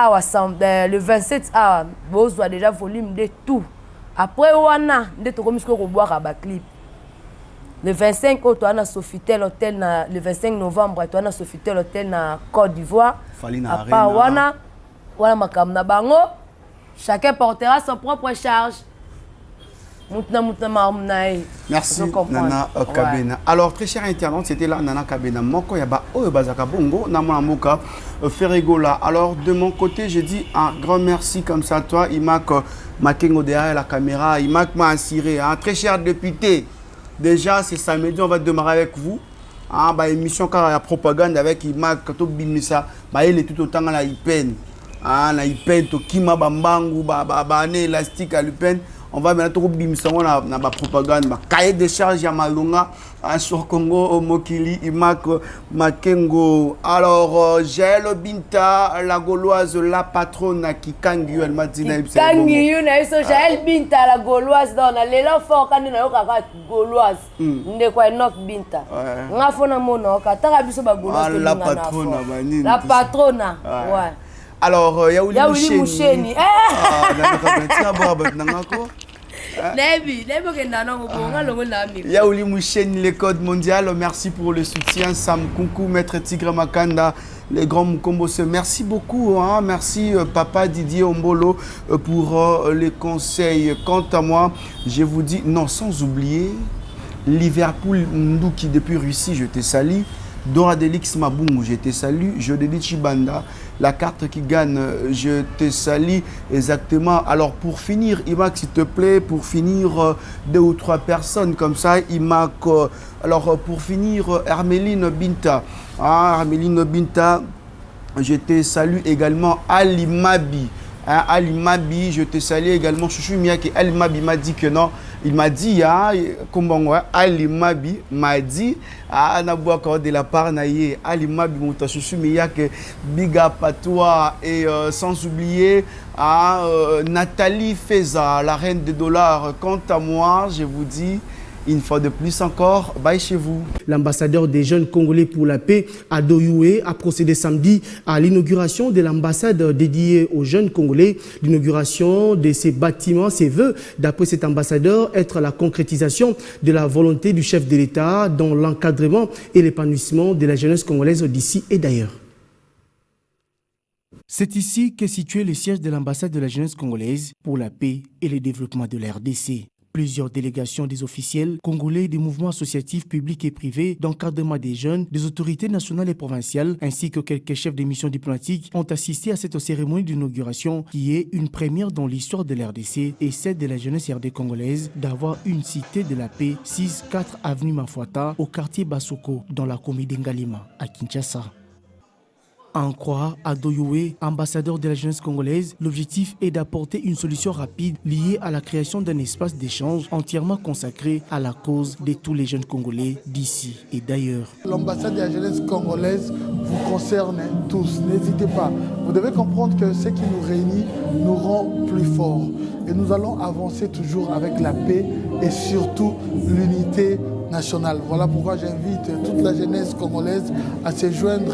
A: le 27 awa bozo déjà volume de tout. Après wana nde to komisko ko boire ba clip. Le 25 auto na Sofitel hôtel na le 25 novembre to na Sofitel hôtel na Côte d'Ivoire. Apa wana makam na bango. Chacun portera son propre charge.
B: Merci Nana Kabena. Alors très cher internaute, c'était là Nana Kabena. Moko yaba bazaka bongo namona moka Ferregola. Alors de mon côté, je dis un grand merci comme ça à toi, Imak Makengo derrière la caméra, Imak m'a assuré, très cher député. Déjà c'est samedi, on va démarrer avec vous. Émission car la propagande avec Imak to bimisa, il est tout autant à la IPN. Na IPN to kima bambangu ne élastique à l'IPN. On va maintenant na ba propagande, ba cahier de charge ya malonga sur Congo Mokili Imak Makengo. Alors Jaël Binta la Gauloise la patronne qui kangi elle m'a dit
A: kangi na iso Jaël Binta la Gauloise dans l'élan fort quand na yoka Gauloise ndeko Enoch Binta ngafona mono ka taka biso ba Gauloise
B: la patronne banini
A: la patronne ouais.
B: Alors Yaouli
A: Moucheni
B: Yaouli Moucheni, les codes mondiaux, merci pour le soutien. Sam Kunku, Maître Tigre Makanda, les grands Mukombose, merci beaucoup. Merci Papa Didier Ombolo pour les conseils. Quant à moi, je vous dis non, sans oublier Liverpool Ndouki depuis Russie, je te salue. Dora Delix Mabungu, je te salue. Jodeli Chibanda, la carte qui gagne, je te salue exactement. Alors pour finir, Imak, s'il te plaît, pour finir 2 ou 3 personnes comme ça, Imak. Alors pour finir, Herméline Binta, Herméline Binta, je te salue également. Ali Mabi, Ali Mabi, je te salue également. Chouchou Miyake, Ali Mabi m'a dit que non. Il m'a dit, Ali Mabi m'a dit, de la part naïe, Ali Mabi m'a chouchou Miyake, big up à toi. Et sans oublier Nathalie Feza, la reine des dollars. Quant à moi, je vous dis, une fois de plus encore, bye chez vous.
E: L'ambassadeur des jeunes Congolais pour la paix à Doyoué a procédé samedi à l'inauguration de l'ambassade dédiée aux jeunes Congolais. L'inauguration de ces bâtiments, ses vœux, d'après cet ambassadeur, être la concrétisation de la volonté du chef de l'État dans l'encadrement et l'épanouissement de la jeunesse congolaise d'ici et d'ailleurs. C'est ici qu'est situé le siège de l'ambassade de la jeunesse congolaise pour la paix et le développement de la RDC. Plusieurs délégations des officiels congolais, des mouvements associatifs publics et privés, d'encadrement des jeunes, des autorités nationales et provinciales, ainsi que quelques chefs de missions diplomatiques ont assisté à cette cérémonie d'inauguration qui est une première dans l'histoire de l'RDC et celle de la jeunesse RD congolaise d'avoir une cité de la paix 6-4 avenue Mafuata au quartier Basoko dans la commune d'Ngalima à Kinshasa. En croire à Doyoué, ambassadeur de la jeunesse congolaise, l'objectif est d'apporter une solution rapide liée à la création d'un espace d'échange entièrement consacré à la cause de tous les jeunes Congolais d'ici et d'ailleurs.
F: L'ambassade de la jeunesse congolaise vous concerne tous, n'hésitez pas. Vous devez comprendre que ce qui nous réunit nous rend plus forts. Et nous allons avancer toujours avec la paix et surtout l'unité nationale. Voilà pourquoi j'invite toute la jeunesse congolaise à se joindre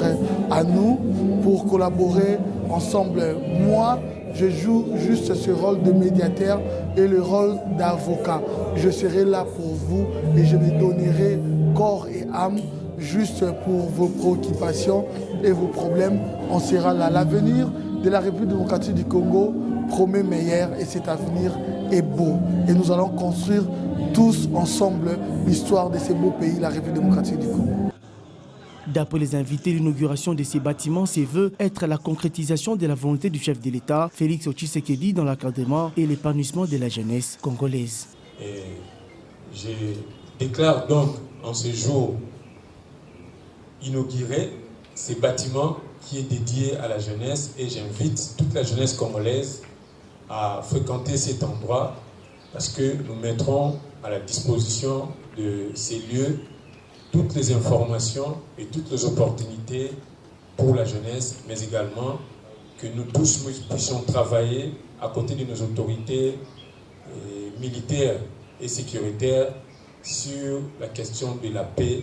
F: à nous pour collaborer ensemble. Moi, je joue juste ce rôle de médiateur et le rôle d'avocat. Je serai là pour vous et je me donnerai corps et âme juste pour vos préoccupations et vos problèmes. On sera là. L'avenir de la République démocratique du Congo promet meilleur et cet avenir est beau. Et nous allons construire tous ensemble l'histoire de ce beau pays, la République démocratique du Congo.
E: D'après les invités, l'inauguration de ces bâtiments se veut être la concrétisation de la volonté du chef de l'État, Félix Tshisekedi, dans l'encadrement et l'épanouissement de la jeunesse congolaise.
G: Et je déclare donc en ce jour inauguré ces bâtiments qui est dédié à la jeunesse et j'invite toute la jeunesse congolaise à fréquenter cet endroit parce que nous mettrons à la disposition de ces lieux toutes les informations et toutes les opportunités pour la jeunesse, mais également que nous tous puissions travailler à côté de nos autorités militaires et sécuritaires sur la question de la paix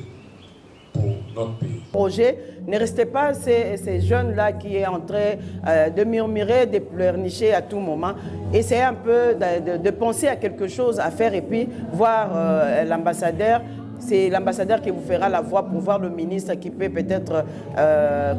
G: pour notre pays.
H: Projet, ne restez pas ces jeunes-là qui est en train de murmurer, de pleurnicher à tout moment. Essayez un peu de penser à quelque chose à faire et puis voir l'ambassadeur. C'est l'ambassadeur qui vous fera la voix pour voir le ministre qui peut peut-être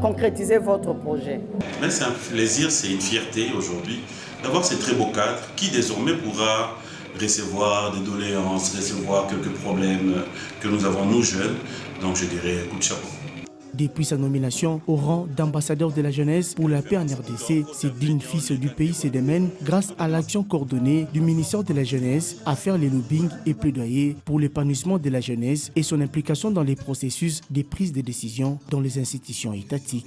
H: concrétiser votre projet.
I: Mais c'est un plaisir, c'est une fierté aujourd'hui d'avoir ces très beaux cadres qui désormais pourra recevoir des doléances, recevoir quelques problèmes que nous avons nous jeunes. Donc je dirais coup de chapeau.
E: Depuis sa nomination au rang d'ambassadeur de la jeunesse pour la paix en RDC, ce digne fils du pays se démène grâce à l'action coordonnée du ministère de la jeunesse à faire les lobbying et plaidoyer pour l'épanouissement de la jeunesse et son implication dans les processus de prise de décision dans les institutions étatiques.